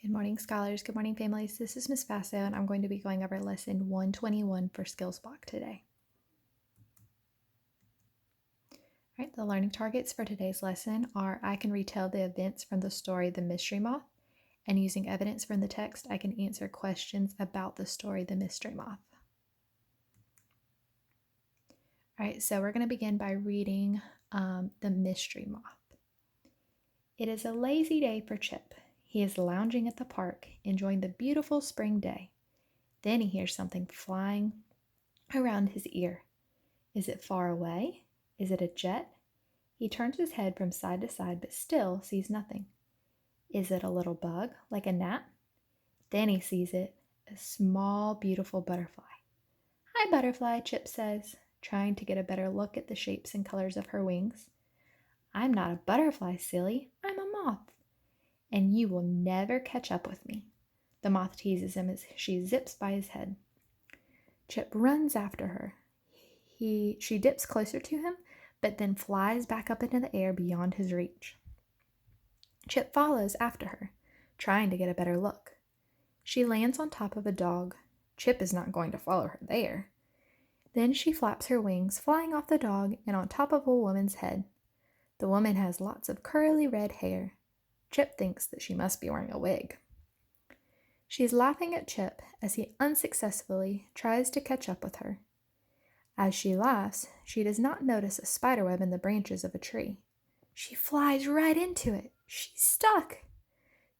Good morning, scholars. Good morning, families. This is Miss Faso, and I'm going to be going over lesson 121 for Skills Block today. All right, the learning targets for today's lesson are I can retell the events from the story The Mystery Moth, and using evidence from the text, I can answer questions about the story The Mystery Moth. All right, so we're going to begin by reading The Mystery Moth. It is a lazy day for Chip. He is lounging at the park, enjoying the beautiful spring day. Then he hears something flying around his ear. Is it far away? Is it a jet? He turns his head from side to side but still sees nothing. Is it a little bug, like a gnat? Then he sees it, a small, beautiful butterfly. Hi, butterfly, Chip says, trying to get a better look at the shapes and colors of her wings. I'm not a butterfly, silly. I'm a moth. And you will never catch up with me. The moth teases him as she zips by his head. Chip runs after her. She dips closer to him, but then flies back up into the air beyond his reach. Chip follows after her, trying to get a better look. She lands on top of a dog. Chip is not going to follow her there. Then she flaps her wings, flying off the dog and on top of a woman's head. The woman has lots of curly red hair. Chip thinks that she must be wearing a wig. She's laughing at Chip as he unsuccessfully tries to catch up with her. As she laughs, she does not notice a spiderweb in the branches of a tree. She flies right into it. She's stuck.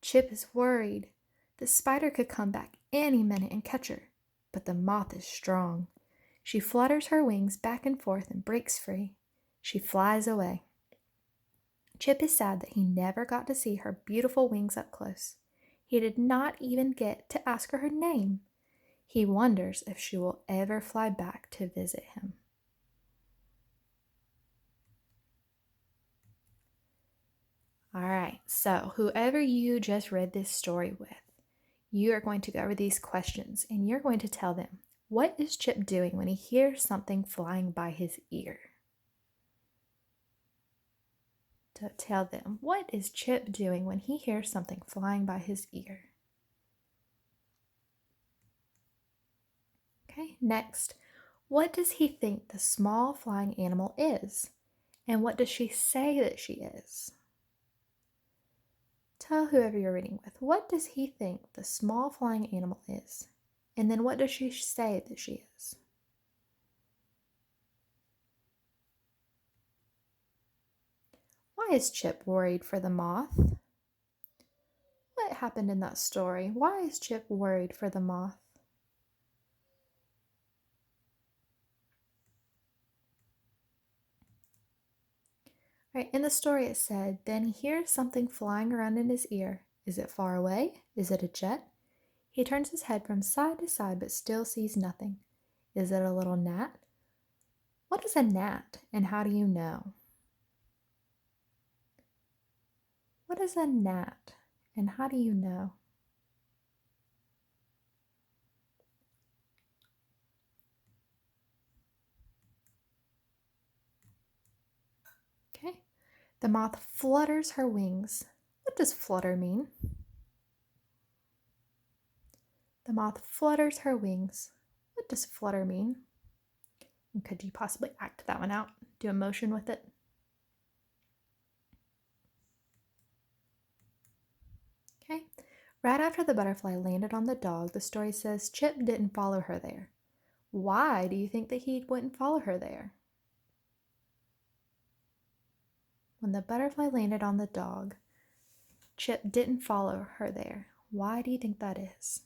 Chip is worried. The spider could come back any minute and catch her, but the moth is strong. She flutters her wings back and forth and breaks free. She flies away. Chip is sad that he never got to see her beautiful wings up close. He did not even get to ask her name. He wonders if she will ever fly back to visit him. All right, so whoever you just read this story with, you are going to go over these questions and you're going to tell them, what is Chip doing when he hears something flying by his ear? So tell them, what is Chip doing when he hears something flying by his ear? Okay, next, what does he think the small flying animal is? And what does she say that she is? Tell whoever you're reading with, what does he think the small flying animal is? And then what does she say that she is? Why is Chip worried for the moth? What happened in that story? Why is Chip worried for the moth? Right, in the story it said, then he hears something flying around in his ear. Is it far away? Is it a jet? He turns his head from side to side but still sees nothing. Is it a little gnat? What is a gnat and how do you know? What is a gnat and how do you know? Okay. The moth flutters her wings. What does flutter mean? The moth flutters her wings. What does flutter mean? And could you possibly act that one out? Do a motion with it? Okay. Right after the butterfly landed on the dog, the story says Chip didn't follow her there. Why do you think that he wouldn't follow her there? When the butterfly landed on the dog, Chip didn't follow her there. Why do you think that is?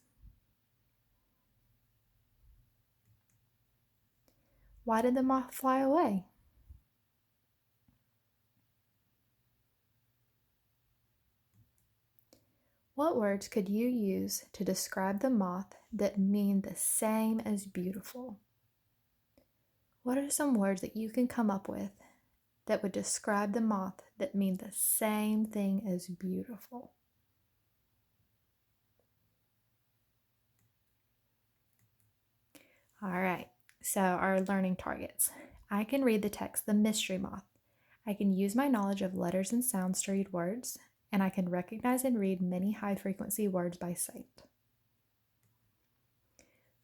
Why did the moth fly away? What words could you use to describe the moth that mean the same as beautiful? What are some words that you can come up with that would describe the moth that mean the same thing as beautiful? All right, so our learning targets. I can read the text, The Mystery Moth. I can use my knowledge of letters and sounds to read words, and I can recognize and read many high-frequency words by sight.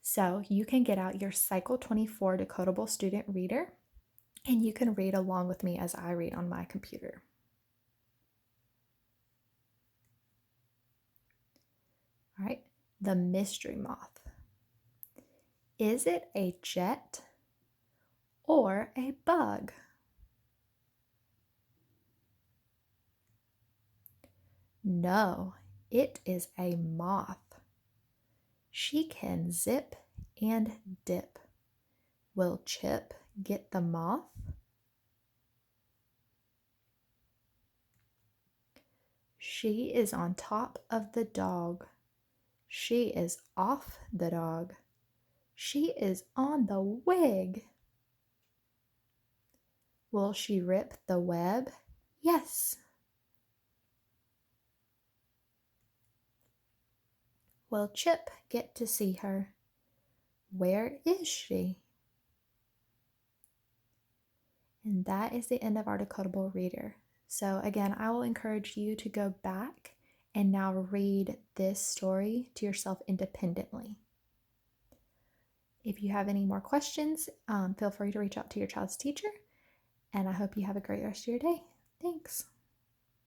So you can get out your Cycle 24 Decodable Student Reader, and you can read along with me as I read on my computer. All right, the mystery moth. Is it a jet or a bug? No, it is a moth. She can zip and dip. Will Chip get the moth? She is on top of the dog. She is off the dog. She is on the wig. Will she rip the web? Yes. Will Chip get to see her? Where is she? And that is the end of our decodable reader. So again, I will encourage you to go back and now read this story to yourself independently. If you have any more questions, feel free to reach out to your child's teacher, and I hope you have a great rest of your day. Thanks.